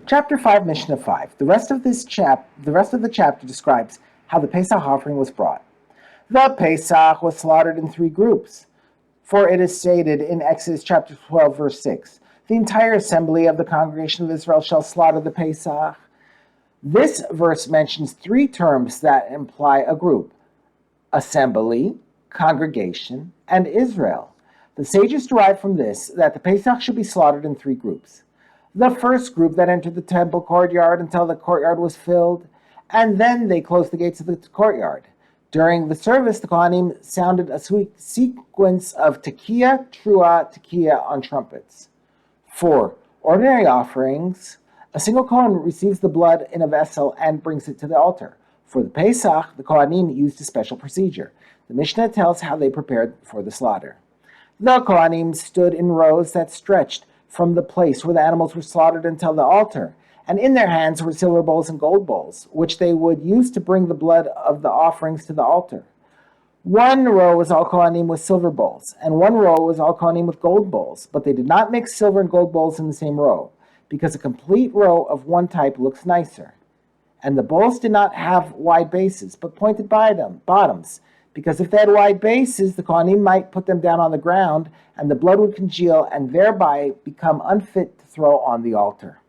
Chapter 5, Mishnah 5. The rest of the chapter describes how the Pesach offering was brought. The Pesach was slaughtered in 3 groups. For it is stated in Exodus chapter 12, verse 6, the entire assembly of the congregation of Israel shall slaughter the Pesach. This verse mentions 3 terms that imply a group: assembly, congregation, and Israel. The sages derive from this that the Pesach should be slaughtered in 3 groups. The first group that entered the temple courtyard until the courtyard was filled, and then they closed the gates of the courtyard. During the service, the Kohanim sounded a sequence of tekiah, trua, tekiah on trumpets. For ordinary offerings, a single Kohen receives the blood in a vessel and brings it to the altar. For the Pesach, the Kohanim used a special procedure. The Mishnah tells how they prepared for the slaughter. The Kohanim stood in rows that stretched from the place where the animals were slaughtered until the altar, and in their hands were silver bowls and gold bowls, which they would use to bring the blood of the offerings to the altar. 1 row was all Kohanim with silver bowls, and 1 row was all Kohanim with gold bowls, but they did not mix silver and gold bowls in the same row, because a complete row of one type looks nicer. And the bowls did not have wide bases, but pointed bottoms, because if they had wide bases, the Kohanim might put them down on the ground, and the blood would congeal and thereby become unfit to throw on the altar.